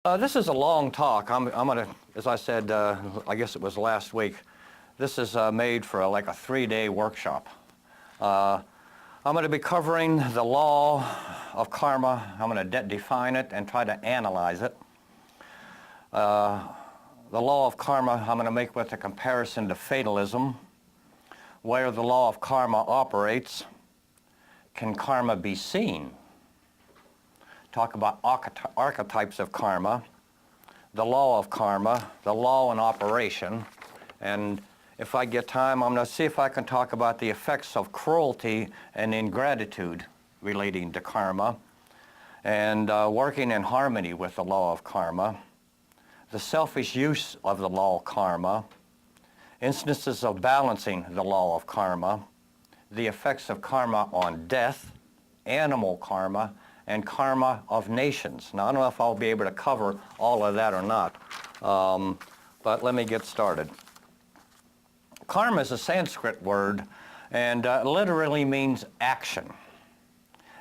This is a long talk. I'm going to, as I said, I guess it was last week, this is made for like a 3-day workshop. I'm going to be covering the law of karma. I'm going to define it and try to analyze it. The law of karma I'm going to make with a comparison to fatalism. Where the law of karma operates, can karma be seen? Talk about archetypes of karma, the law of karma, the law in operation, and if I get time, I'm going to see if I can talk about the effects of cruelty and ingratitude relating to karma, and working in harmony with the law of karma, the selfish use of the law of karma, instances of balancing the law of karma, the effects of karma on death, animal karma, and karma of nations. Now, I don't know if I'll be able to cover all of that or not, but let me get started. Karma is a Sanskrit word and literally means action,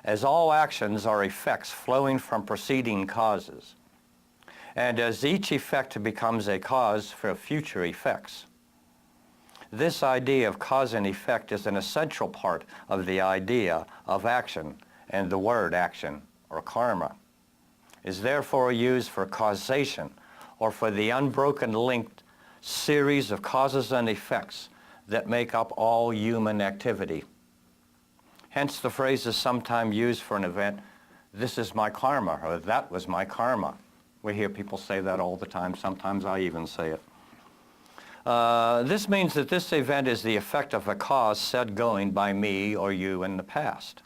as all actions are effects flowing from preceding causes, and as each effect becomes a cause for future effects. This idea of cause and effect is an essential part of the idea of action, and the word action, or karma, is therefore used for causation, or for the unbroken linked series of causes and effects that make up all human activity. Hence the phrase is sometimes used for an event, this is my karma, or that was my karma. We hear people say that all the time. Sometimes I even say it. This means that this event is the effect of a cause set going by me or you in the past.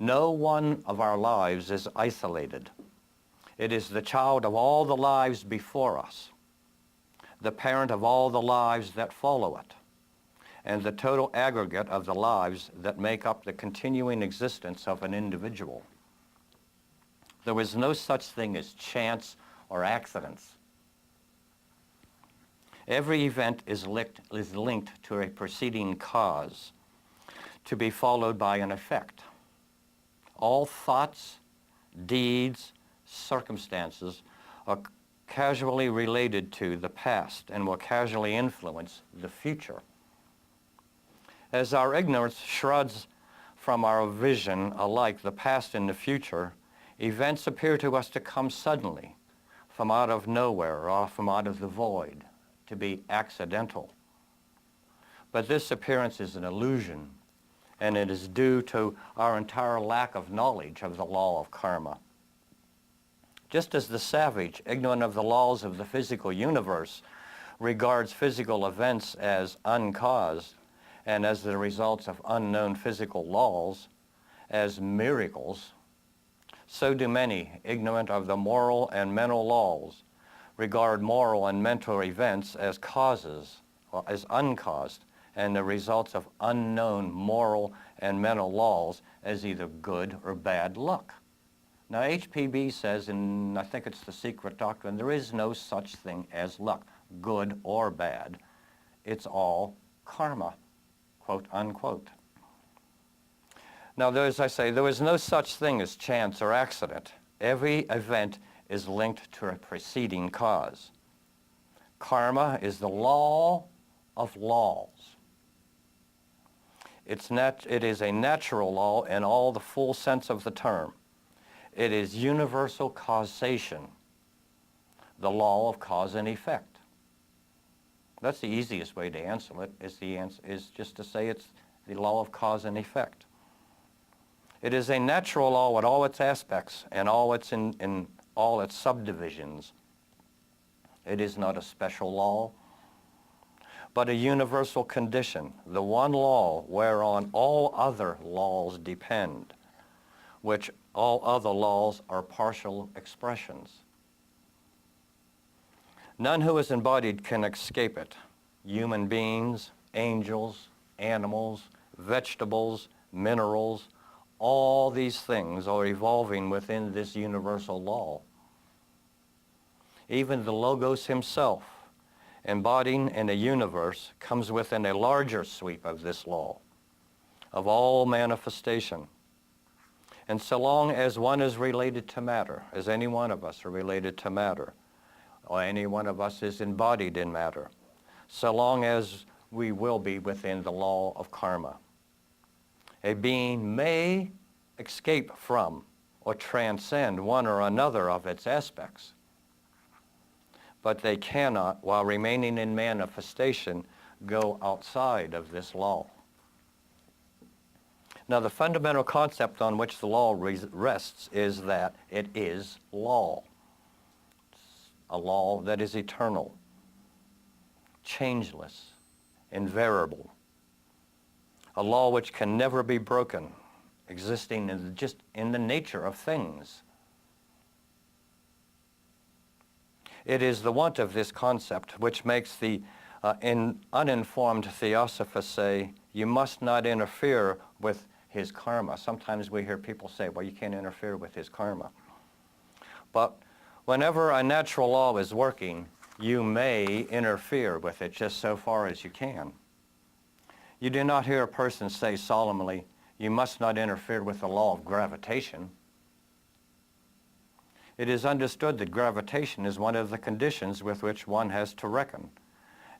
No one of our lives is isolated. It is the child of all the lives before us, the parent of all the lives that follow it, and the total aggregate of the lives that make up the continuing existence of an individual. There is no such thing as chance or accidents. Every event is linked to a preceding cause, to be followed by an effect. All thoughts, deeds, circumstances are causally related to the past and will causally influence the future. As our ignorance shrouds from our vision alike the past and the future, events appear to us to come suddenly, from out of nowhere or from out of the void, to be accidental. But this appearance is an illusion, and it is due to our entire lack of knowledge of the law of karma. Just as the savage, ignorant of the laws of the physical universe, regards physical events as uncaused and as the results of unknown physical laws as miracles, so do many, ignorant of the moral and mental laws, regard moral and mental events as causes, or as uncaused, and the results of unknown moral and mental laws as either good or bad luck. Now, HPB says, and I think it's the secret doctrine, there is no such thing as luck, good or bad. It's all karma, quote unquote. Now, as I say, there is no such thing as chance or accident. Every event is linked to a preceding cause. Karma is the law of laws. It is a natural law in all the full sense of the term. It is universal causation, the law of cause and effect. That's the easiest way to answer it, is just to say it's the law of cause and effect. It is a natural law with all its aspects and all its in all its subdivisions. It is not a special law, but a universal condition, the one law whereon all other laws depend, which all other laws are partial expressions. None who is embodied can escape it. Human beings, angels, animals, vegetables, minerals, all these things are evolving within this universal law. Even the Logos himself, embodying in a universe, comes within a larger sweep of this law, of all manifestation. And so long as one is related to matter, as any one of us are related to matter, or any one of us is embodied in matter, so long as we will be within the law of karma. A being may escape from or transcend one or another of its aspects, but they cannot, while remaining in manifestation, go outside of this law. Now, the fundamental concept on which the law rests is that it is law. It's a law that is eternal, changeless, invariable. A law which can never be broken, existing just in the nature of things. It is the want of this concept which makes the uninformed theosophists say, you must not interfere with his karma. Sometimes we hear people say, well, you can't interfere with his karma. But whenever a natural law is working, you may interfere with it just so far as you can. You do not hear a person say solemnly, you must not interfere with the law of gravitation. It is understood that gravitation is one of the conditions with which one has to reckon,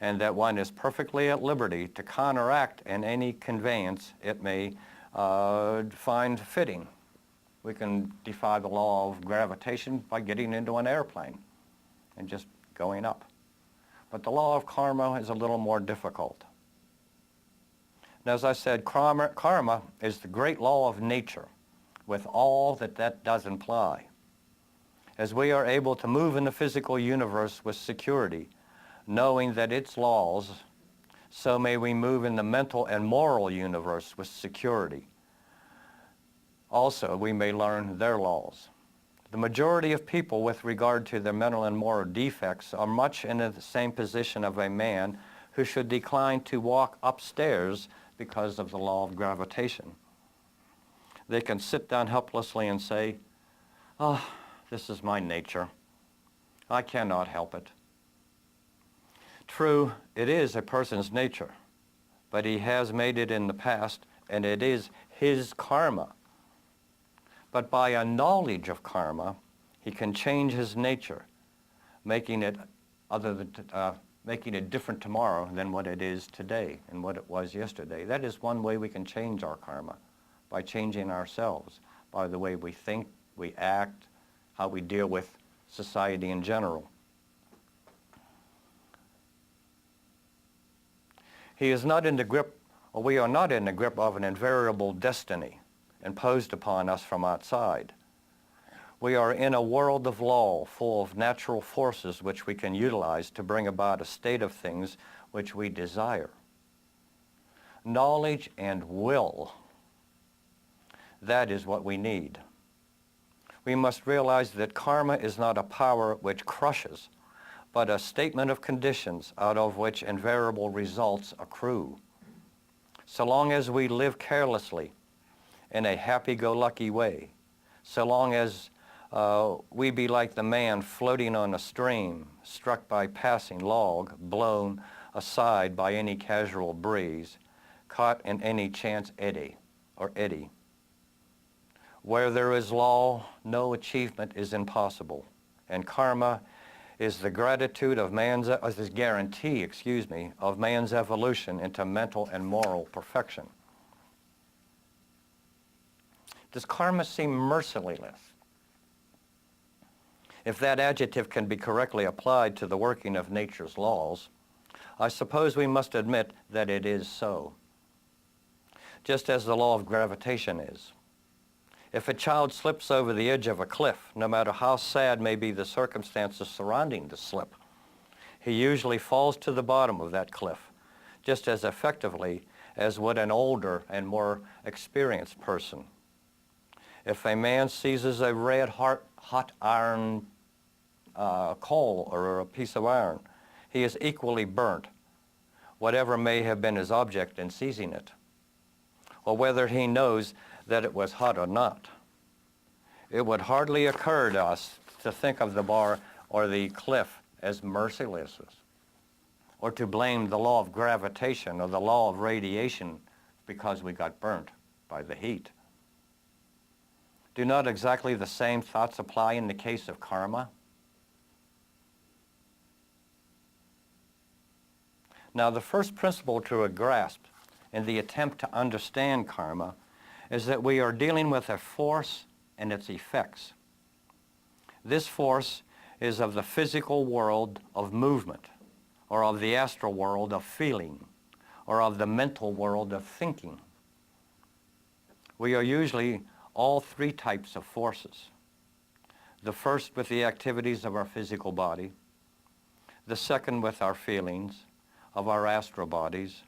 and that one is perfectly at liberty to counteract in any conveyance it may find fitting. We can defy the law of gravitation by getting into an airplane and just going up. But the law of karma is a little more difficult. And as I said, karma is the great law of nature with all that does imply. As we are able to move in the physical universe with security, knowing that its laws, so may we move in the mental and moral universe with security. Also, we may learn their laws. The majority of people with regard to their mental and moral defects are much in the same position of a man who should decline to walk upstairs because of the law of gravitation. They can sit down helplessly and say, oh, this is my nature. I cannot help it. True, it is a person's nature, but he has made it in the past, and it is his karma. But by a knowledge of karma, he can change his nature, making it different tomorrow than what it is today and what it was yesterday. That is one way we can change our karma, by changing ourselves, by the way we think, we act, how we deal with society in general. He is not in the grip, or we are not in the grip of an invariable destiny imposed upon us from outside. We are in a world of law full of natural forces which we can utilize to bring about a state of things which we desire. Knowledge and will, that is what we need. We must realize that karma is not a power which crushes, but a statement of conditions out of which invariable results accrue. So long as we live carelessly, in a happy-go-lucky way, so long as we be like the man floating on a stream, struck by passing log, blown aside by any casual breeze, caught in any chance eddy. Where there is law, no achievement is impossible, and karma is the guarantee of man's evolution into mental and moral perfection. Does karma seem merciless? If that adjective can be correctly applied to the working of nature's laws, I suppose we must admit that it is so, just as the law of gravitation is. If a child slips over the edge of a cliff, no matter how sad may be the circumstances surrounding the slip, he usually falls to the bottom of that cliff, just as effectively as would an older and more experienced person. If a man seizes a red hot iron coal or a piece of iron, he is equally burnt, whatever may have been his object in seizing it, or whether he knows that it was hot or not. It would hardly occur to us to think of the bar or the cliff as merciless, or to blame the law of gravitation or the law of radiation because we got burnt by the heat. Do not exactly the same thoughts apply in the case of karma? Now, the first principle to grasp in the attempt to understand karma is that we are dealing with a force and its effects. This force is of the physical world of movement, or of the astral world of feeling, or of the mental world of thinking. We are usually all three types of forces. The first with the activities of our physical body, the second with our feelings of our astral bodies,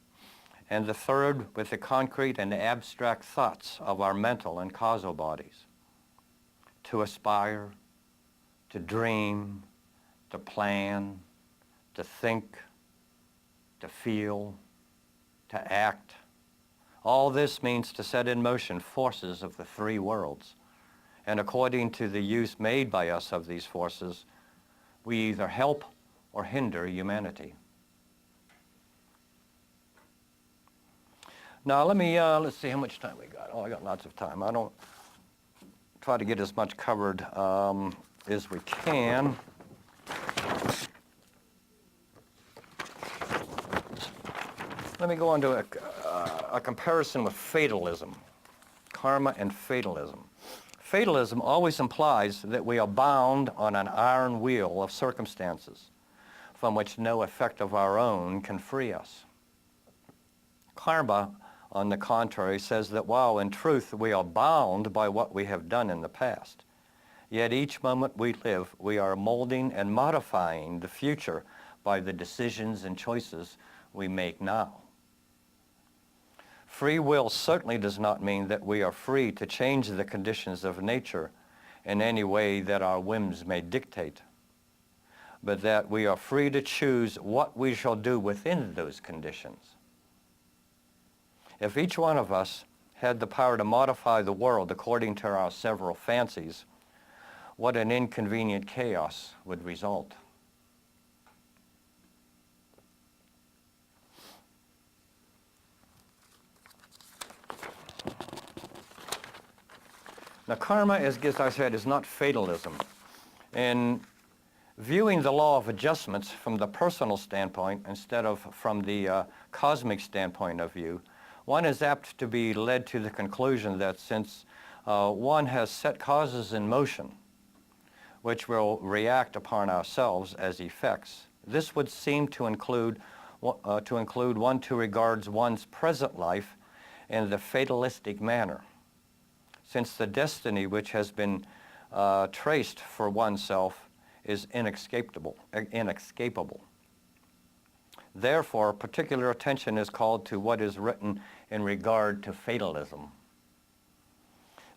and the third with the concrete and abstract thoughts of our mental and causal bodies. To aspire, to dream, to plan, to think, to feel, to act. All this means to set in motion forces of the three worlds. And according to the use made by us of these forces, we either help or hinder humanity. Now let's see how much time we got. Oh, I got lots of time. I don't try to get as much covered as we can. Let me go on to a comparison with fatalism, karma and fatalism. Fatalism always implies that we are bound on an iron wheel of circumstances from which no effect of our own can free us. Karma, on the contrary, says that while in truth we are bound by what we have done in the past, yet each moment we live, we are molding and modifying the future by the decisions and choices we make now. Free will certainly does not mean that we are free to change the conditions of nature in any way that our whims may dictate, but that we are free to choose what we shall do within those conditions. If each one of us had the power to modify the world according to our several fancies, what an inconvenient chaos would result. Now, karma, as I said, is not fatalism. In viewing the law of adjustments from the personal standpoint instead of from the cosmic standpoint of view, one is apt to be led to the conclusion that since one has set causes in motion, which will react upon ourselves as effects, this would seem to include one who regards one's present life in the fatalistic manner, since the destiny which has been traced for oneself is inescapable. Therefore, particular attention is called to what is written in regard to fatalism.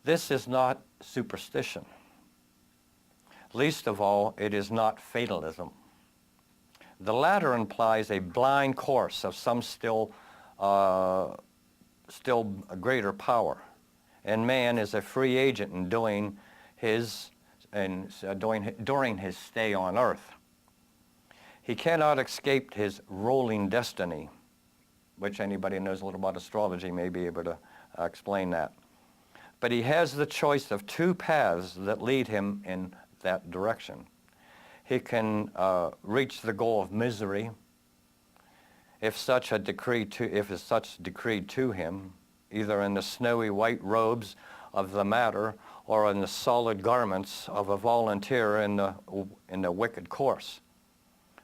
This is not superstition. Least of all, it is not fatalism. The latter implies a blind course of some still greater power, and man is a free agent in during his stay on earth. He cannot escape his rolling destiny, which anybody who knows a little about astrology may be able to explain that. But he has the choice of two paths that lead him in that direction. He can reach the goal of misery if such decreed to him, either in the snowy white robes of the matter or in the solid garments of a volunteer in the wicked course.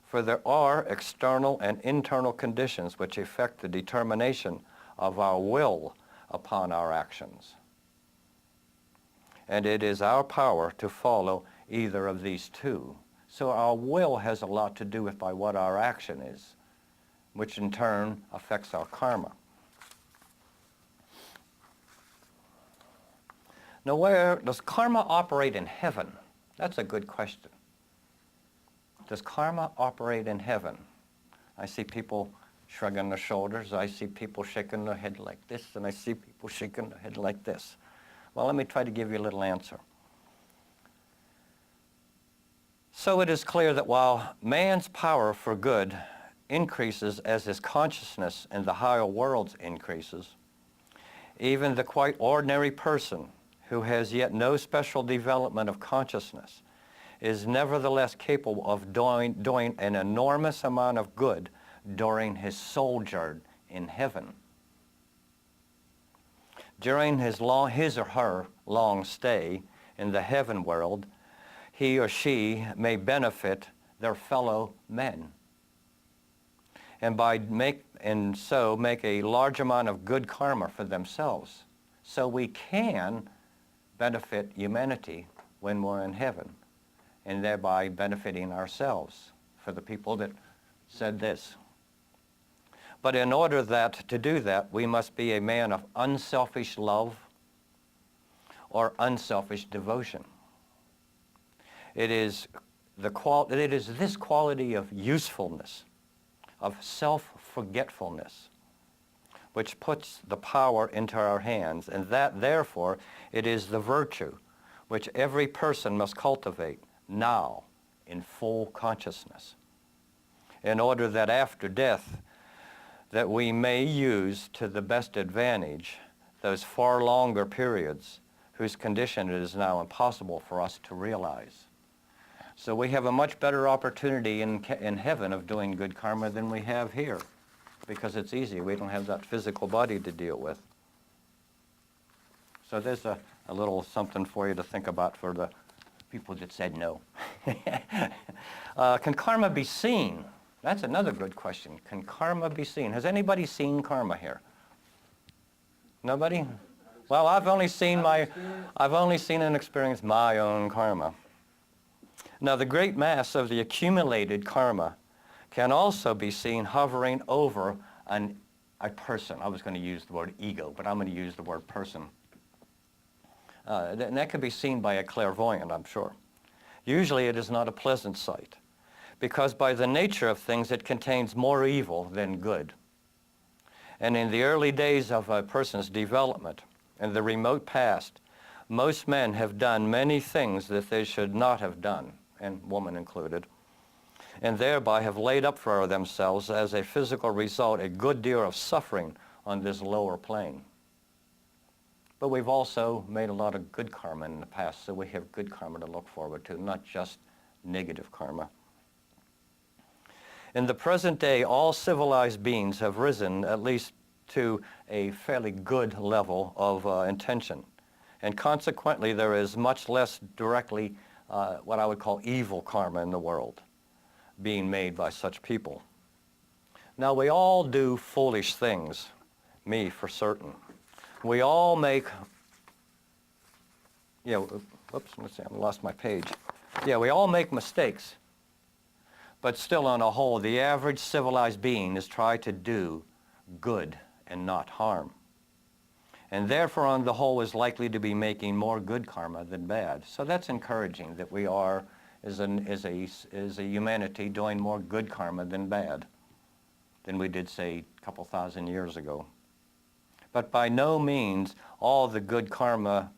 For there are external and internal conditions which affect the determination of our will upon our actions. And it is our power to follow either of these two. So our will has a lot to do with by what our action is, which in turn affects our karma. Now, where does karma operate in heaven? That's a good question. Does karma operate in heaven? I see people shrugging their shoulders. I see people shaking their head like this, and I see people shaking their head like this. Well, let me try to give you a little answer. So it is clear that while man's power for good increases as his consciousness in the higher worlds increases, even the quite ordinary person who has yet no special development of consciousness, is nevertheless capable of doing an enormous amount of good during his sojourn in heaven. During his or her long stay in the heaven world, he or she may benefit their fellow men, and so make a large amount of good karma for themselves. So we can benefit humanity when we're in heaven, and thereby benefiting ourselves for the people that said this. But in order to do that, we must be a man of unselfish love or unselfish devotion. It is this quality of usefulness, of self-forgetfulness, which puts the power into our hands, and that, therefore, it is the virtue which every person must cultivate now in full consciousness, in order that after death, that we may use to the best advantage those far longer periods whose condition it is now impossible for us to realize. So we have a much better opportunity in heaven of doing good karma than we have here, because it's easy. We don't have that physical body to deal with. So there's a little something for you to think about for the people that said no. Can karma be seen? That's another good question. Can karma be seen? Has anybody seen karma here? Nobody? Well, I've only seen and experienced my own karma. Now, the great mass of the accumulated karma can also be seen hovering over a person. I was going to use the word ego, but I'm going to use the word person. And that can be seen by a clairvoyant, I'm sure. Usually it is not a pleasant sight, because by the nature of things it contains more evil than good. And in the early days of a person's development, in the remote past, most men have done many things that they should not have done, and woman included, and thereby have laid up for themselves as a physical result a good deal of suffering on this lower plane. But we've also made a lot of good karma in the past, so we have good karma to look forward to, not just negative karma. In the present day, all civilized beings have risen at least to a fairly good level of intention. And consequently, there is much less directly what I would call evil karma in the world being made by such people. Now, we all do foolish things, me for certain. We all make, whoops, let's see, I lost my page. Yeah, we all make mistakes. But still, on a whole, the average civilized being is trying to do good and not harm. And therefore, on the whole, is likely to be making more good karma than bad. So that's encouraging that we are, as a humanity, doing more good karma than bad than we did, say, a couple thousand years ago. But by no means all of the good karma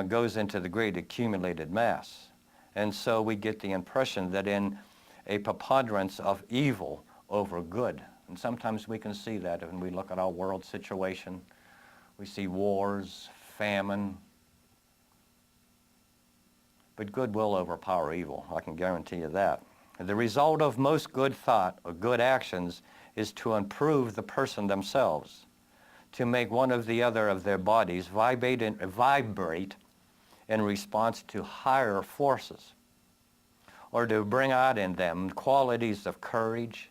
goes into the great accumulated mass. And so we get the impression that in a preponderance of evil over good. And sometimes we can see that when we look at our world situation. We see wars, famine. But good will overpower evil, I can guarantee you that. The result of most good thought or good actions is to improve the person themselves, to make one or the other of their bodies vibrate in response to higher forces, or to bring out in them qualities of courage,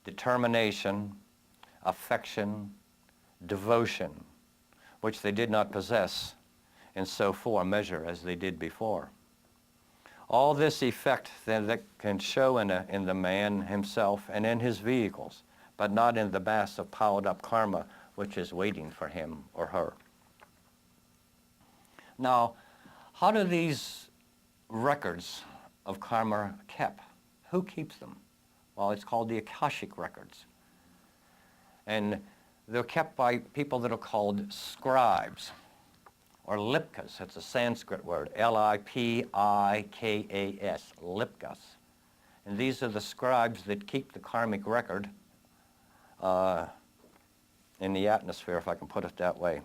determination, affection, devotion, which they did not possess in so full a measure as they did before. All this effect then that can show in the man himself and in his vehicles, but not in the mass of piled up karma which is waiting for him or her. Now, how do these records of karma are kept? Who keeps them? Well, it's called the Akashic records. And they're kept by people that are called scribes, or lipkas. That's a Sanskrit word, L-I-P-I-K-A-S, lipkas. And these are the scribes that keep the karmic record in the atmosphere, if I can put it that way.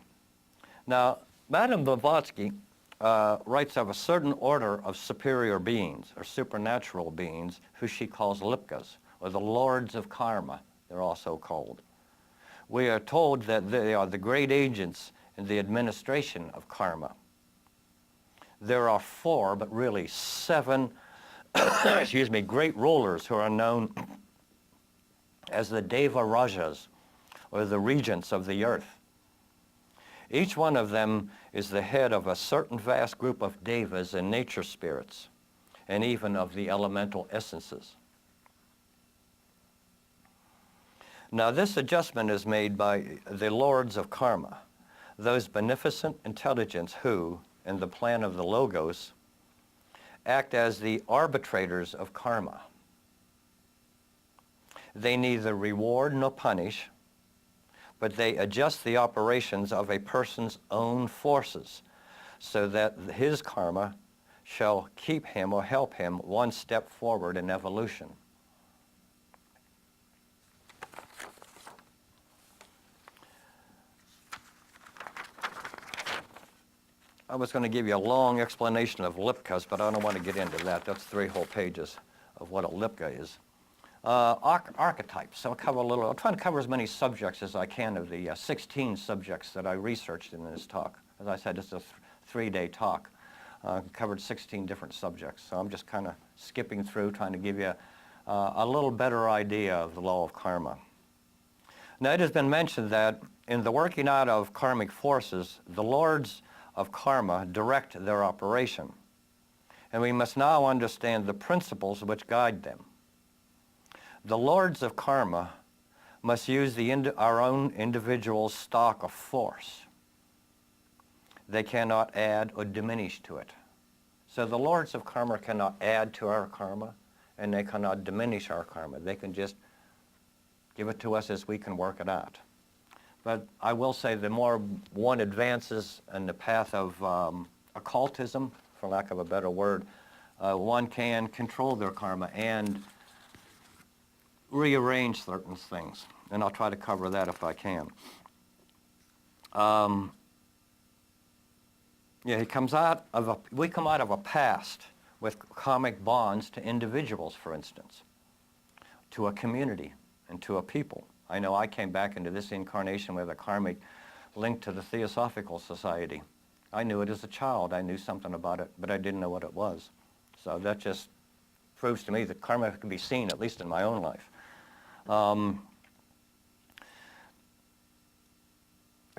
Now, Madame Blavatsky writes of a certain order of superior beings, or supernatural beings, who she calls Lipkas, or the lords of karma, they're also called. We are told that they are the great agents in the administration of karma. There are 4, but really 7, excuse me, great rulers who are known as the Deva Rajas, or the regents of the earth. Each one of them is the head of a certain vast group of devas and nature spirits, and even of the elemental essences. Now this adjustment is made by the lords of karma, those beneficent intelligence who, in the plan of the Logos, act as the arbitrators of karma. They neither reward nor punish, but they adjust the operations of a person's own forces so that his karma shall keep him or help him one step forward in evolution. I was going to give you a long explanation of Lipkas, but I don't want to get into that. That's 3 whole pages of what a Lipka is. Archetypes. So I'll try to cover as many subjects as I can of the 16 subjects that I researched in this talk. As I said, it's a 3-day talk. Covered 16 different subjects. So I'm just kind of skipping through, trying to give you a little better idea of the law of karma. Now, it has been mentioned that in the working out of karmic forces, the lords of karma direct their operation. And we must now understand the principles which guide them. The lords of karma must use our own individual stock of force. They cannot add or diminish to it. So the lords of karma cannot add to our karma, and they cannot diminish our karma. They can just give it to us as we can work it out. But I will say the more one advances in the path of occultism, for lack of a better word, one can control their karma and rearrange certain things. And I'll try to cover that if I can. We come out of a past with karmic bonds to individuals, for instance, to a community, and to a people. I know I came back into this incarnation with a karmic link to the Theosophical Society. I knew it as a child. I knew something about it, but I didn't know what it was. So that just proves to me that karma can be seen, at least in my own life.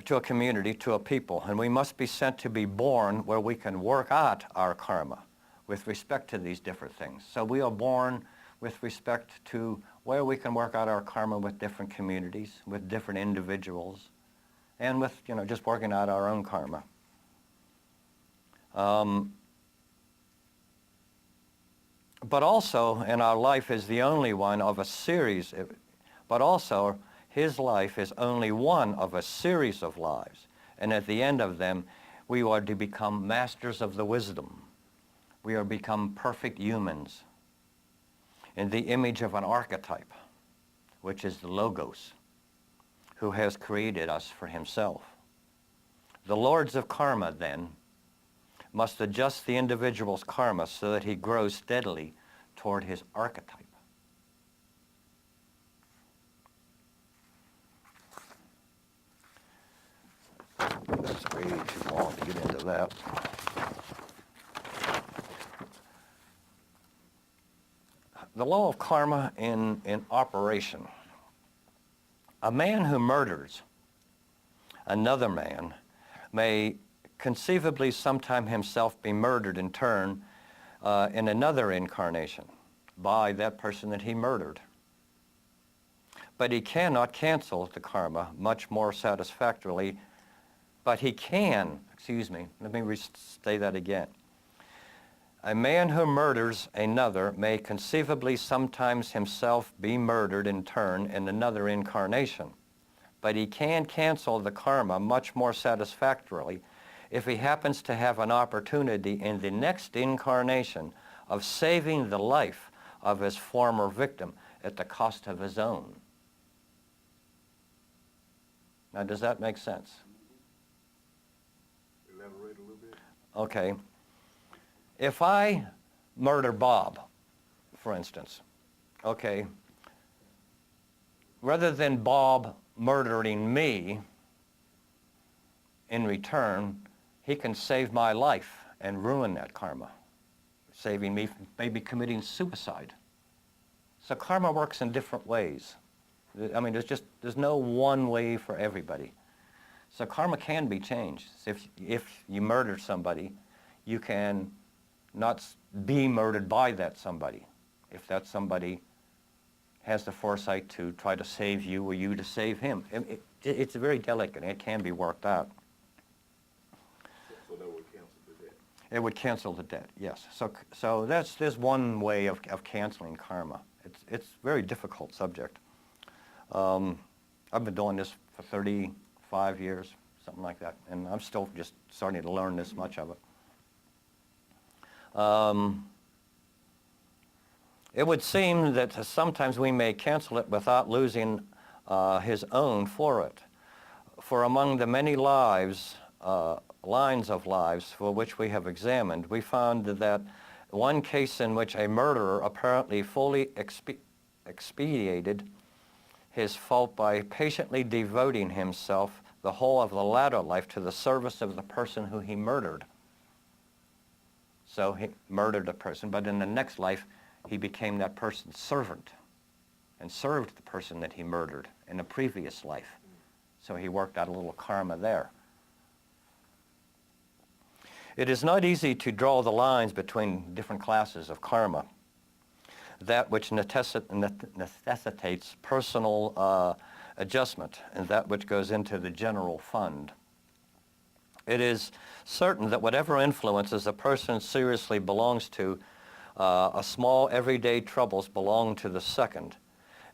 To a community, to a people, and we must be sent to be born where we can work out our karma with respect to these different things. So we are born with respect to where we can work out our karma with different communities, with different individuals, and with, just working out our own karma. But also, in our life is the only one of a series, but also his life is only one of a series of lives. And at the end of them, we are to become masters of the wisdom. We are to become perfect humans in the image of an archetype, which is the Logos, who has created us for himself. The lords of karma, then, must adjust the individual's karma so that he grows steadily toward his archetype. That's way too long to get into that. The law of karma in operation. A man who murders another man may conceivably sometime himself be murdered in turn in another incarnation by that person that he murdered. But he cannot cancel the karma much more satisfactorily, but he can, let me restate that again. A man who murders another may conceivably sometimes himself be murdered in turn in another incarnation, but he can cancel the karma much more satisfactorily if he happens to have an opportunity in the next incarnation of saving the life of his former victim at the cost of his own. Now, does that make sense? Okay, if I murder Bob, for instance, okay, rather than Bob murdering me in return, he can save my life and ruin that karma, saving me from maybe committing suicide. So karma works in different ways. I mean, there's no one way for everybody. So karma can be changed. If you murder somebody, you can not be murdered by that somebody. If that somebody has the foresight to try to save you or you to save him. It's very delicate and it can be worked out. So that would cancel the debt? It would cancel the debt, yes. So there's one way of canceling karma. It's a very difficult subject. I've been doing this for 35 years, something like that, and I'm still just starting to learn this much of it. It would seem that sometimes we may cancel it without losing his own for it. For among the many lines of lives for which we have examined, we found that one case in which a murderer apparently fully expiated his fault by patiently devoting himself the whole of the latter life to the service of the person who he murdered. So he murdered a person, but in the next life, he became that person's servant and served the person that he murdered in the previous life. So he worked out a little karma there. It is not easy to draw the lines between different classes of karma. That which necessitates personal adjustment and that which goes into the general fund. It is certain that whatever influences a person seriously belongs to, a small everyday troubles belong to the second,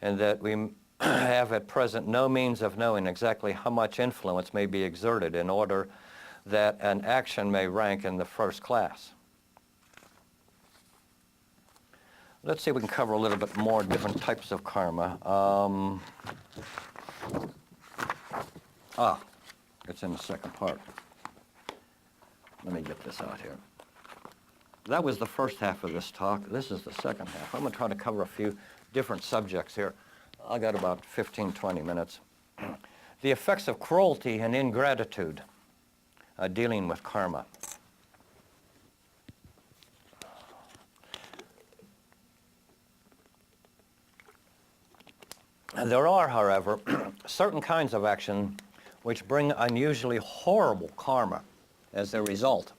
and that we have at present no means of knowing exactly how much influence may be exerted in order that an action may rank in the first class. Let's see if we can cover a little bit more different types of karma. It's in the second part. Let me get this out here. That was the first half of this talk. This is the second half. I'm going to try to cover a few different subjects here. I got about 15, 20 minutes. The effects of cruelty and ingratitude, dealing with karma. There are, however, certain kinds of action which bring unusually horrible karma as their result.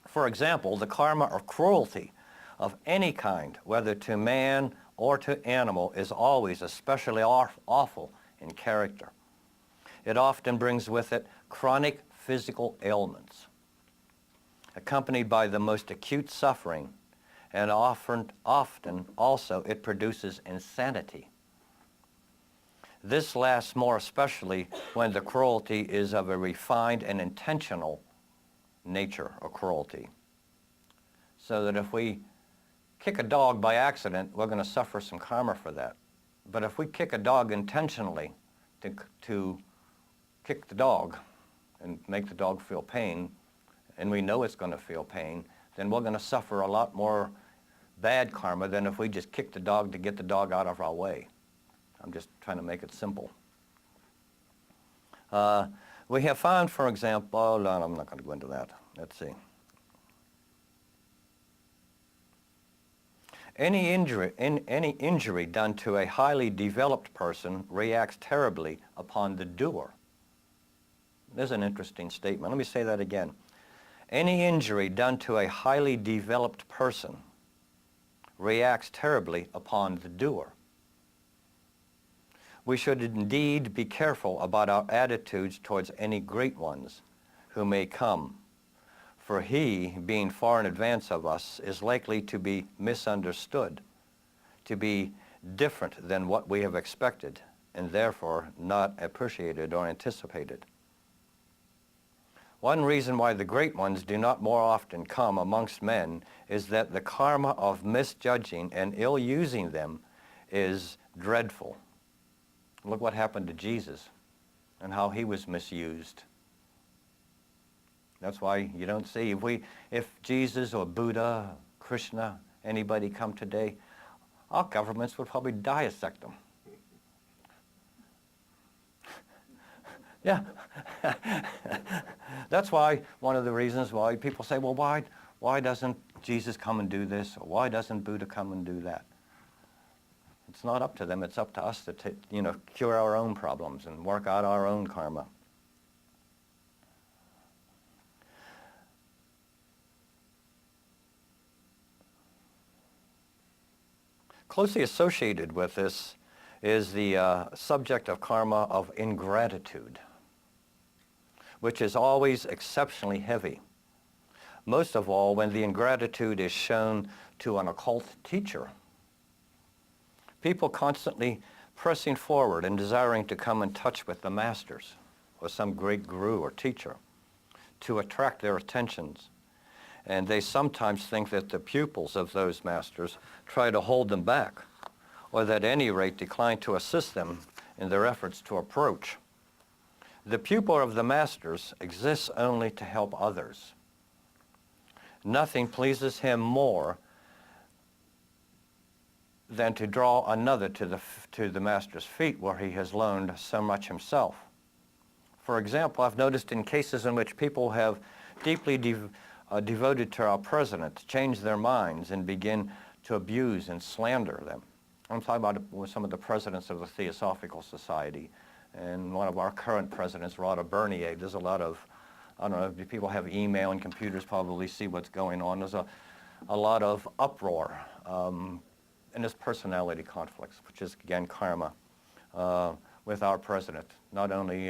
For example, the karma or cruelty of any kind, whether to man or to animal, is always especially awful in character. It often brings with it chronic physical ailments, accompanied by the most acute suffering, and often also it produces insanity. This lasts more especially when the cruelty is of a refined and intentional nature or cruelty. So that if we kick a dog by accident, we're going to suffer some karma for that. But if we kick a dog intentionally to kick the dog and make the dog feel pain, and we know it's going to feel pain, then we're going to suffer a lot more bad karma than if we just kick the dog to get the dog out of our way. I'm just trying to make it simple. We have found, for example, no, I'm not going to go into that. Let's see. Any injury done to a highly developed person reacts terribly upon the doer. There's an interesting statement. Let me say that again. Any injury done to a highly developed person reacts terribly upon the doer. We should indeed be careful about our attitudes towards any great ones who may come, for he, being far in advance of us, is likely to be misunderstood, to be different than what we have expected, and therefore not appreciated or anticipated. One reason why the great ones do not more often come amongst men is that the karma of misjudging and ill-using them is dreadful. Look what happened to Jesus and how he was misused. That's why you don't see, if Jesus or Buddha, Krishna, anybody come today, our governments would probably dissect them. Yeah. That's why, one of the reasons why people say, well, why doesn't Jesus come and do this? Or why doesn't Buddha come and do that? It's not up to them. It's up to us to cure our own problems and work out our own karma. Closely associated with this is the subject of karma of ingratitude, which is always exceptionally heavy. Most of all when the ingratitude is shown to an occult teacher. People constantly pressing forward and desiring to come in touch with the masters or some great guru or teacher to attract their attentions. And they sometimes think that the pupils of those masters try to hold them back, or that at any rate decline to assist them in their efforts to approach. The pupil of the masters exists only to help others. Nothing pleases him more than to draw another to the master's feet where he has learned so much himself. For example, I've noticed in cases in which people have deeply devoted to our president change their minds and begin to abuse and slander them. I'm talking about some of the presidents of the Theosophical Society, and one of our current presidents, Rhoda Bernier. There's a lot of, I don't know, if people have email and computers probably see what's going on. There's a lot of uproar and there's personality conflicts, which is, again, karma with our president. Not only,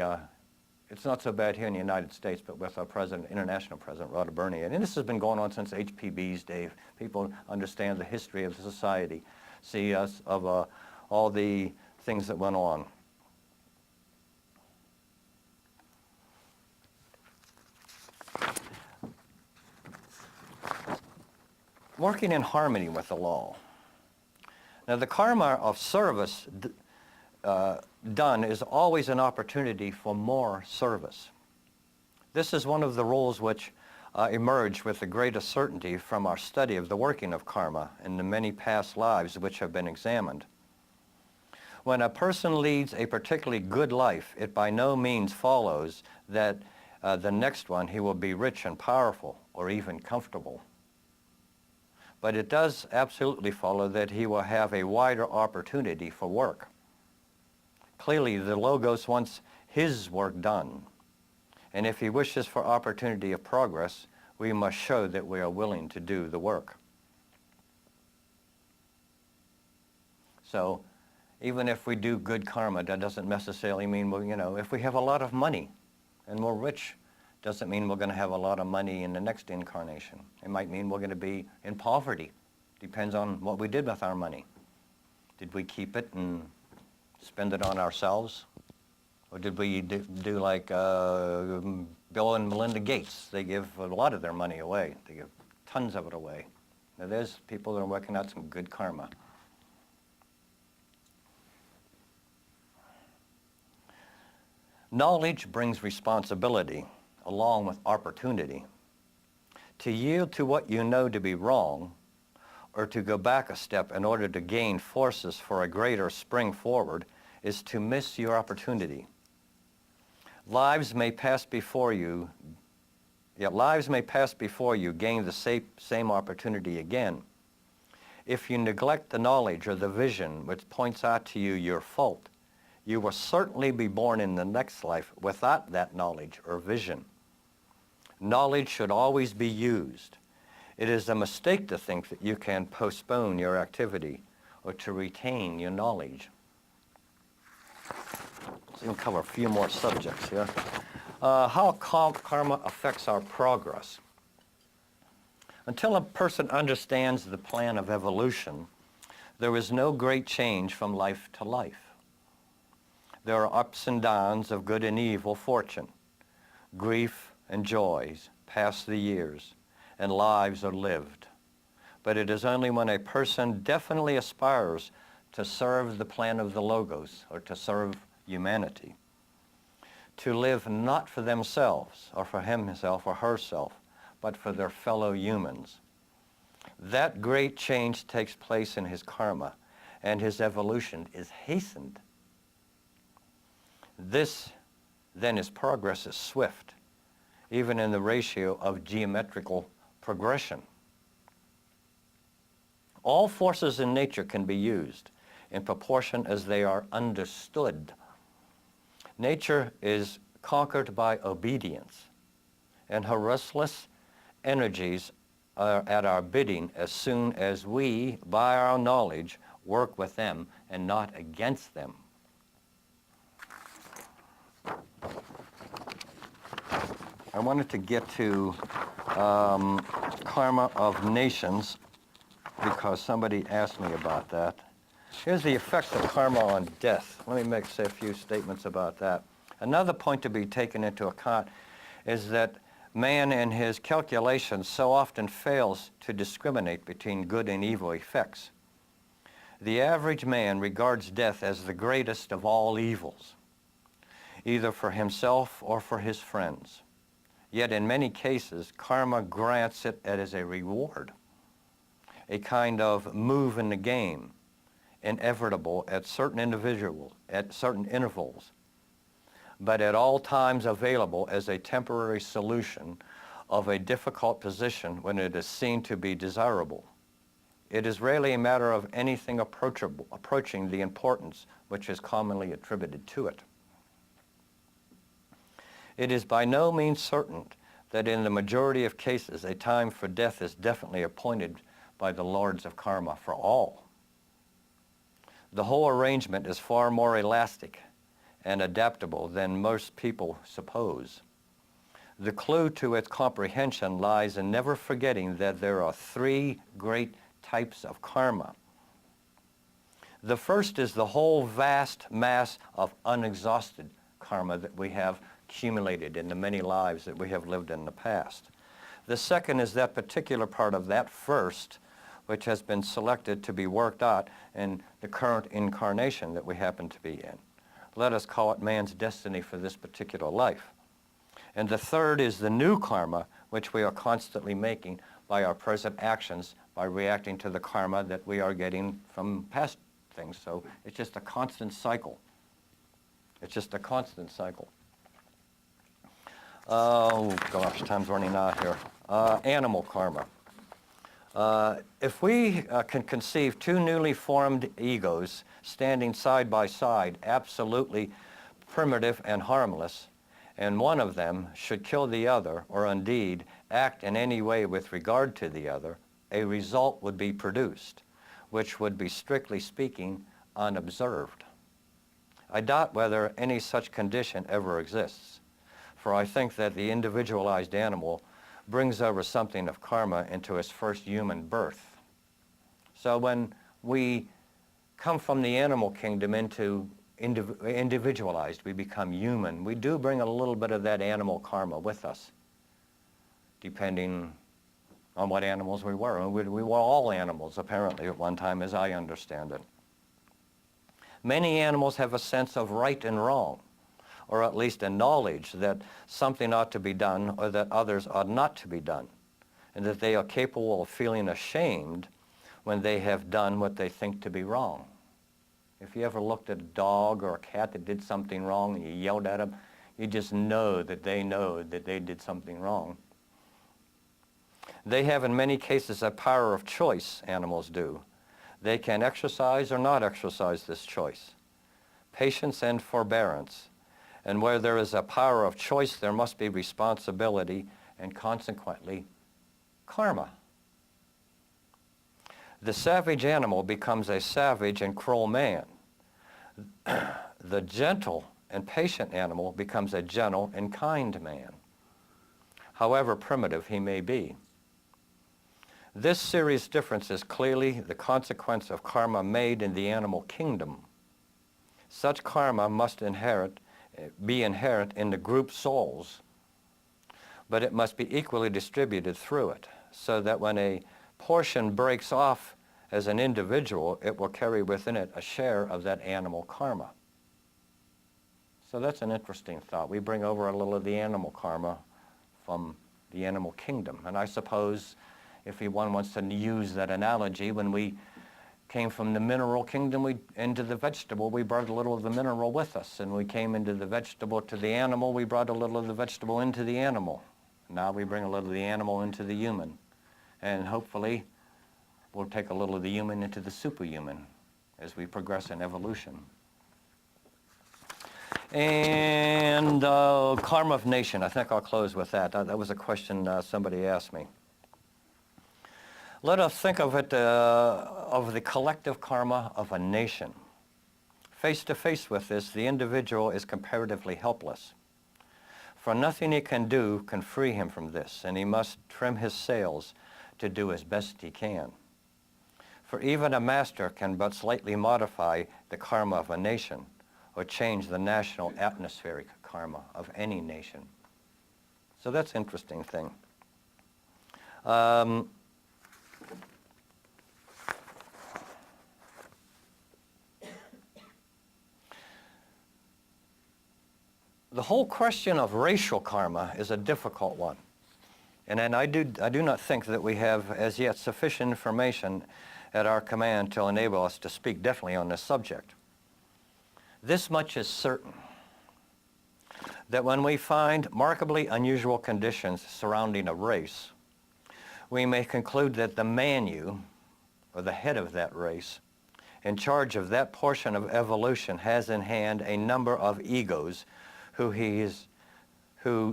it's not so bad here in the United States, but with our president, international president, Rhoda Bernier. And this has been going on since HPB's day. People understand the history of the society, see us of all the things that went on. Working in harmony with the law. Now, the karma of service done is always an opportunity for more service. This is one of the rules which emerge with the greatest certainty from our study of the working of karma in the many past lives which have been examined. When a person leads a particularly good life, it by no means follows that the next one he will be rich and powerful or even comfortable. But it does absolutely follow that he will have a wider opportunity for work. Clearly, the Logos wants his work done. And if he wishes for opportunity of progress, we must show that we are willing to do the work. So, even if we do good karma, that doesn't necessarily mean, if we have a lot of money and we're rich, doesn't mean we're going to have a lot of money in the next incarnation. It might mean we're going to be in poverty. Depends on what we did with our money. Did we keep it and spend it on ourselves? Or did we do like Bill and Melinda Gates? They give a lot of their money away. They give tons of it away. Now there's people that are working out some good karma. Knowledge brings responsibility along with opportunity. To yield to what you know to be wrong, or to go back a step in order to gain forces for a greater spring forward, is to miss your opportunity. Lives may pass before you, gain the same opportunity again. If you neglect the knowledge or the vision which points out to you your fault, you will certainly be born in the next life without that knowledge or vision. Knowledge should always be used. It is a mistake to think that you can postpone your activity or to retain your knowledge. So we'll cover a few more subjects here. How karma affects our progress. Until a person understands the plan of evolution, there is no great change from life to life. There are ups and downs of good and evil fortune. Grief and joys pass the years, and lives are lived. But it is only when a person definitely aspires to serve the plan of the Logos, or to serve humanity, to live not for themselves or for himself or herself, but for their fellow humans. That great change takes place in his karma, and his evolution is hastened. This, then, his progress is swift, even in the ratio of geometrical progression. All forces in nature can be used in proportion as they are understood. Nature is conquered by obedience, and her restless energies are at our bidding as soon as we, by our knowledge, work with them and not against them. I wanted to get to karma of nations because somebody asked me about that. Here's the effects of karma on death. Let me say a few statements about that. Another point to be taken into account is that man in his calculations so often fails to discriminate between good and evil effects. The average man regards death as the greatest of all evils, either for himself or for his friends. Yet in many cases, karma grants it as a reward, a kind of move in the game, inevitable at certain intervals, but at all times available as a temporary solution of a difficult position when it is seen to be desirable. It is rarely a matter of anything approaching the importance which is commonly attributed to it. It is by no means certain that in the majority of cases a time for death is definitely appointed by the lords of karma for all. The whole arrangement is far more elastic and adaptable than most people suppose. The clue to its comprehension lies in never forgetting that there are three great types of karma. The first is the whole vast mass of unexhausted karma that we have accumulated in the many lives that we have lived in the past. The second is that particular part of that first which has been selected to be worked out in the current incarnation that we happen to be in. Let us call it man's destiny for this particular life. And the third is the new karma, which we are constantly making by our present actions, by reacting to the karma that we are getting from past things. So it's just a constant cycle. It's just a constant cycle. Oh gosh, time's running out here. Animal karma. If we can conceive two newly formed egos standing side by side, absolutely primitive and harmless, and one of them should kill the other, or indeed act in any way with regard to the other, a result would be produced, which would be, strictly speaking, unobserved. I doubt whether any such condition ever exists, for I think that the individualized animal brings over something of karma into its first human birth. So when we come from the animal kingdom into individualized, we become human, we do bring a little bit of that animal karma with us, depending on what animals we were. And we were all animals, apparently, at one time, as I understand it. Many animals have a sense of right and wrong, or at least a knowledge that something ought to be done or that others ought not to be done, and that they are capable of feeling ashamed when they have done what they think to be wrong. If you ever looked at a dog or a cat that did something wrong and you yelled at them, you just know that they did something wrong. They have in many cases a power of choice, animals do. They can exercise or not exercise this choice. Patience and forbearance. And where there is a power of choice, there must be responsibility and consequently karma. The savage animal becomes a savage and cruel man. The gentle and patient animal becomes a gentle and kind man, however primitive he may be. This serious difference is clearly the consequence of karma made in the animal kingdom. Such karma must be inherent in the group souls, but it must be equally distributed through it, so that when a portion breaks off as an individual, it will carry within it a share of that animal karma. So that's an interesting thought. We bring over a little of the animal karma from the animal kingdom. And I suppose if one wants to use that analogy, when we came from the mineral kingdom into the vegetable, we brought a little of the mineral with us. And we came into the vegetable to the animal, we brought a little of the vegetable into the animal. Now we bring a little of the animal into the human. And hopefully we'll take a little of the human into the superhuman as we progress in evolution. And karma of nation, I think I'll close with that. That was a question somebody asked me. Let us think of it, of the collective karma of a nation. Face to face with this, the individual is comparatively helpless. For nothing he can do can free him from this, and he must trim his sails to do as best he can. For even a master can but slightly modify the karma of a nation, or change the national atmospheric karma of any nation. So that's an interesting thing. The whole question of racial karma is a difficult one. And I do not think that we have as yet sufficient information at our command to enable us to speak definitely on this subject. This much is certain, that when we find markedly unusual conditions surrounding a race, we may conclude that the Manu, or the head of that race, in charge of that portion of evolution, has in hand a number of egos who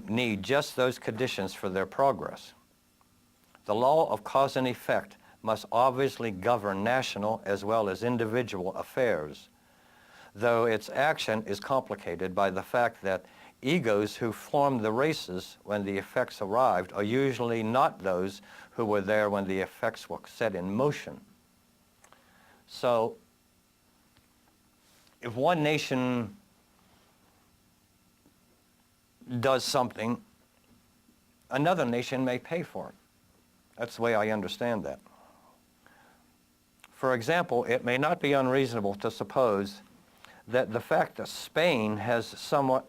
need just those conditions for their progress. The law of cause and effect must obviously govern national as well as individual affairs, though its action is complicated by the fact that egos who formed the races when the effects arrived are usually not those who were there when the effects were set in motion. So, if one nation does something, another nation may pay for it. That's the way I understand that. For example, it may not be unreasonable to suppose that the fact that Spain has somewhat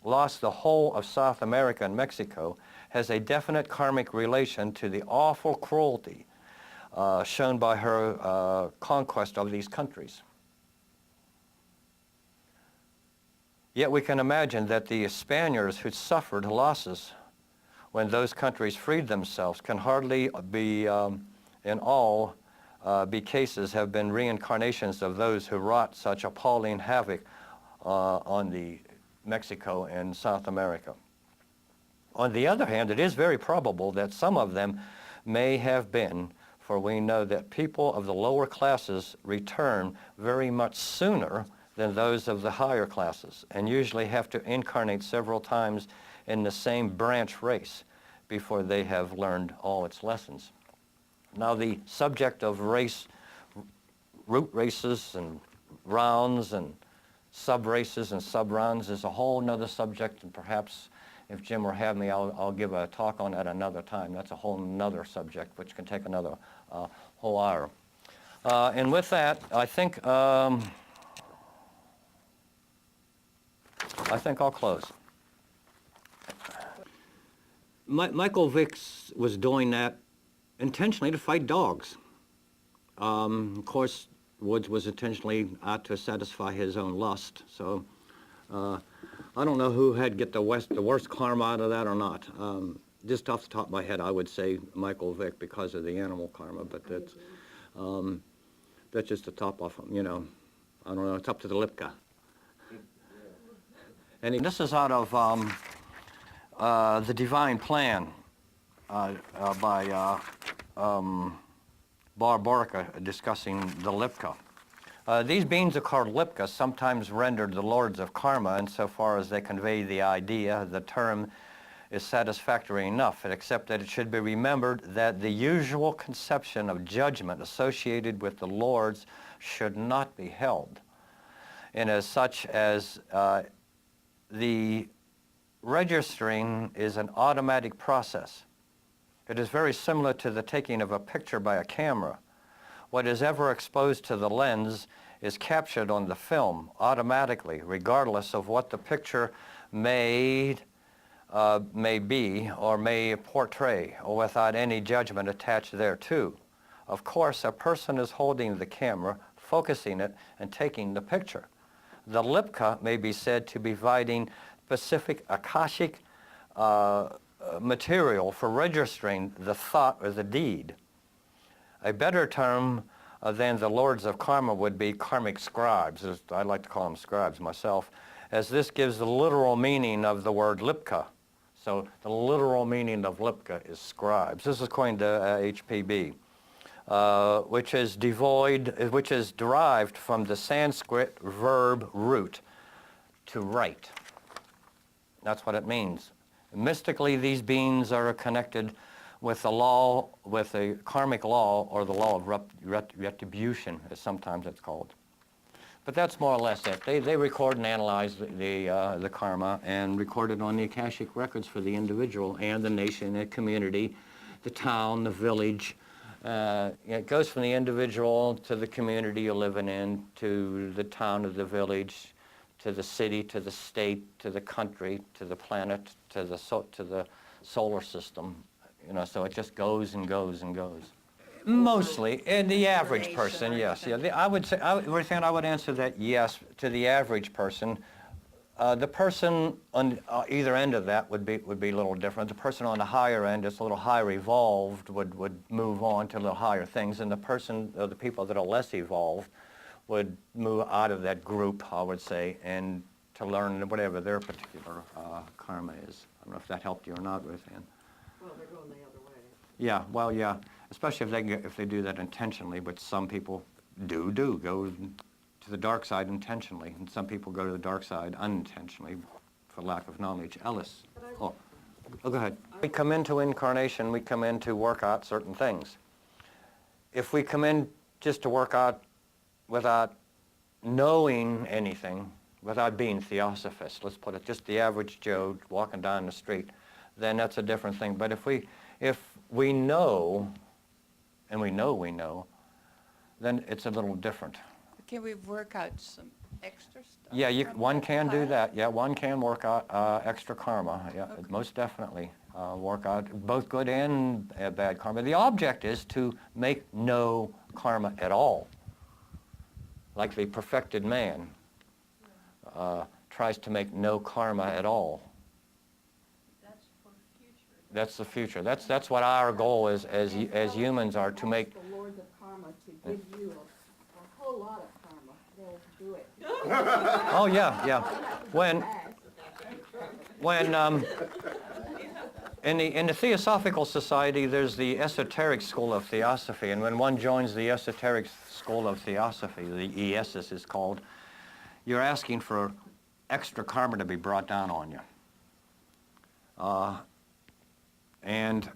lost the whole of South America and Mexico has a definite karmic relation to the awful cruelty shown by her conquest of these countries. Yet we can imagine that the Spaniards who suffered losses when those countries freed themselves can hardly be, in all be cases, have been reincarnations of those who wrought such appalling havoc on the Mexico and South America. On the other hand, it is very probable that some of them may have been, for we know that people of the lower classes return very much sooner than those of the higher classes, and usually have to incarnate several times in the same branch race before they have learned all its lessons. Now, the subject of race, root races and rounds and sub-races and sub-rounds is a whole nother subject, and perhaps if Jim will have me, I'll give a talk on that another time. That's a whole nother subject which can take another whole hour. And with that, I think I'll close. Michael Vick was doing that intentionally to fight dogs. Of course, Woods was intentionally out to satisfy his own lust. So I don't know who had get the worst karma out of that or not. Just off the top of my head, I would say Michael Vick because of the animal karma, but that's just the top off, you know. I don't know, it's up to the Lipka. And this is out of The Divine Plan by Barbarica discussing the Lipka. These beings are called Lipka, sometimes rendered the lords of karma, insofar as they convey the idea. The term is satisfactory enough, except that it should be remembered that the usual conception of judgment associated with the lords should not be held, and as such as the registering is an automatic process. It is very similar to the taking of a picture by a camera. What is ever exposed to the lens is captured on the film automatically, regardless of what the picture may be or may portray, or without any judgment attached thereto. Of course, a person is holding the camera, focusing it, and taking the picture. The lipka may be said to be providing specific akashic material for registering the thought or the deed. A better term than the lords of karma would be karmic scribes. I like to call them scribes myself, as this gives the literal meaning of the word lipka. So the literal meaning of lipka is scribes. This is according to HPB, which is derived from the Sanskrit verb root, to write. That's what it means. Mystically, these beings are connected with the law, with the karmic law, or the law of retribution, as sometimes it's called. But that's more or less it. They record and analyze the karma and record it on the Akashic records for the individual and the nation, the community, the town, the village. It goes from the individual to the community you're living in, to the town or the village, to the city, to the state, to the country, to the planet, to the solar system. You know, so it just goes and goes and goes. Mostly, in the average person, yes. Yeah, I would say, I would answer that yes to the average person. The person on either end of that would be a little different. The person on the higher end is a little higher evolved, would move on to a little higher things, and the people that are less evolved would move out of that group, I would say, and to learn whatever their particular karma is. I don't know if that helped you or not, Ruth Ann. Well, they're going the other way. Yeah, well, yeah, especially if they do that intentionally, which some people do go to the dark side intentionally, and some people go to the dark side unintentionally for lack of knowledge. Ellis. Oh, go ahead. We come into incarnation, we come in to work out certain things. If we come in just to work out without knowing anything, without being theosophists, let's put it, just the average Joe walking down the street, then that's a different thing. But if we know, and we know, then it's a little different. Can we work out some extra stuff? Yeah, from one the can do past? that. Yeah, one can work out extra karma. Yeah, Okay. most definitely. Work out both good and bad karma. The object is to make no karma at all. Like the perfected man tries to make no karma at all. That's for future. That's the future. That's what our goal is as humans are, to make. Ask the lords of karma to give you a whole lot of karma. They'll do it. Oh yeah. When in the Theosophical Society, there's the esoteric school of Theosophy, and when one joins the esoteric school of Theosophy, the ES is called, you're asking for extra karma to be brought down on you. And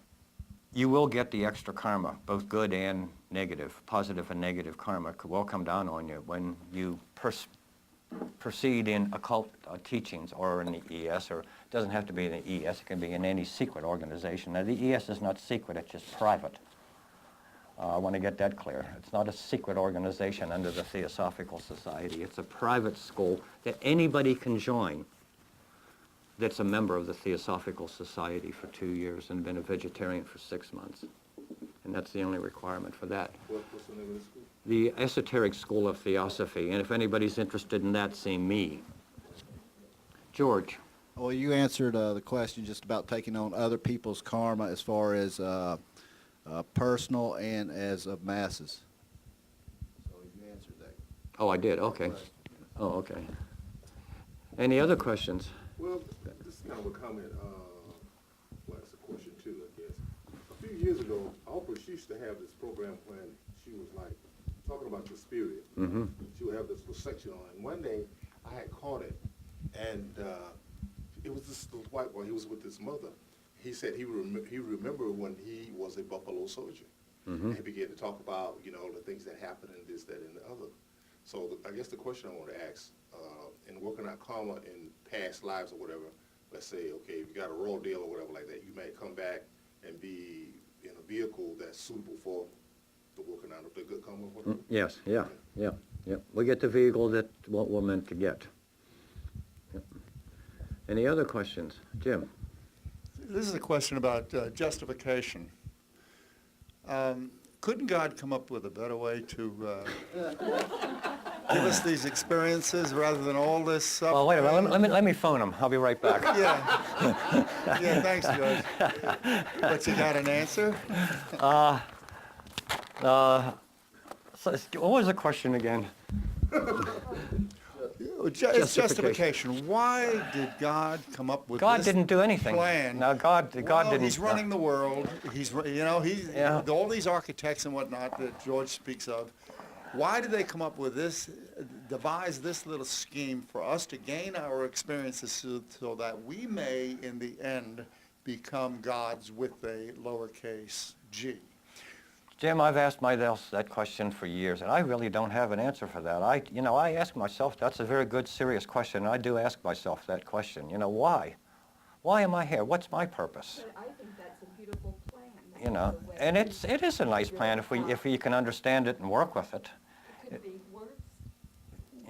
you will get the extra karma, both good and negative, positive and negative karma will come down on you when you proceed in occult teachings or in the ES, or it doesn't have to be in the ES, it can be in any secret organization. Now the ES is not secret, it's just private. I want to get that clear. It's not a secret organization under the Theosophical Society. It's a private school that anybody can join that's a member of the Theosophical Society for 2 years and been a vegetarian for 6 months. And that's the only requirement for that. What's the name of the school? The Esoteric School of Theosophy, and if anybody's interested in that, see me. George. Well, you answered the question just about taking on other people's karma as far as personal and as of masses. So you answered that. Oh, I did, okay. Oh, okay. Any other questions? Well, this is kind of a comment, well, it's a question too, I guess. A few years ago, Oprah, she used to have this program when she was like talking about the spirit. Mm-hmm. She would have this little section on it. And one day, I had caught it, and it was this little white boy. He was with his mother. He said he remembered when he was a Buffalo soldier. Mm-hmm. And he began to talk about, you know, the things that happened and this, that, and the other. So I guess the question I want to ask, in working out karma in past lives or whatever, let's say, okay, if you got a raw deal or whatever like that, you may come back and be in a vehicle that's suitable for the working out of the good karma or whatever. Yes, yeah. Yep, we get the vehicle that what we're meant to get. Yep. Any other questions? Jim? This is a question about justification. Couldn't God come up with a better way to give us these experiences rather than all this suffering? Well, wait a minute, let me phone him. I'll be right back. Yeah. Yeah, thanks, George. But you got an answer? What was the question again? It's justification. Why did God come up with God this didn't do anything. plan? No, God didn't. He's running the world. He's Yeah. all these architects and whatnot that George speaks of. Why did they come up with this, devise this little scheme for us to gain our experiences so that we may, in the end, become gods with a lowercase g? Jim, I've asked myself that question for years, and I really don't have an answer for that. I ask myself, that's a very good, serious question, and I do ask myself that question. Why? Why am I here? What's my purpose? But I think that's a beautiful plan. And it is a nice plan if we can understand it and work with it. It could be worse.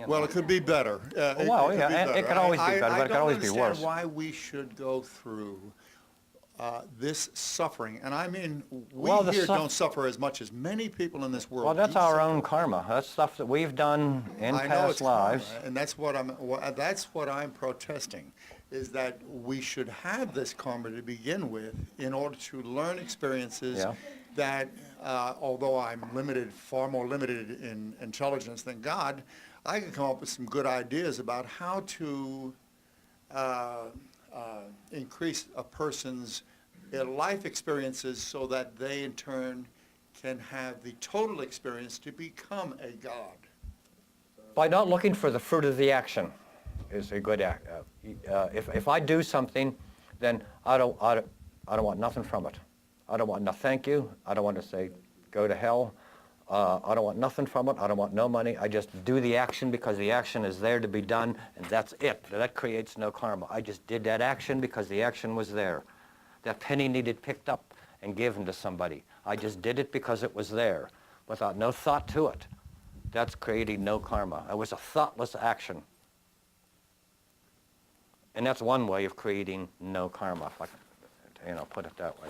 Well, it could be better. Well, yeah, and it could always be better, but it could always be I worse. don't understand why we should go through this suffering. And I mean, we Well, here don't suffer as much as many people in this world. Well, that's do our suffer. own karma. That's stuff that we've done in I know it's past lives. karma, and that's what I'm protesting, is that we should have this karma to begin with in order to learn experiences Yeah. that, although I'm far more limited in intelligence than God, I can come up with some good ideas about how to increase a person's life experiences so that they in turn can have the total experience to become a god. By not looking for the fruit of the action is a good act. If I do something, then I don't want nothing from it. I don't want no thank you. I don't want to say go to hell. I don't want nothing from it. I don't want no money. I just do the action because the action is there to be done, and that's it. That creates no karma. I just did that action because the action was there. That penny needed picked up and given to somebody. I just did it because it was there, without no thought to it. That's creating no karma. It was a thoughtless action. And that's one way of creating no karma, if I can, put it that way.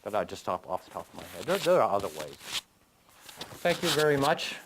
But I just off the top of my head. There are other ways. Thank you very much.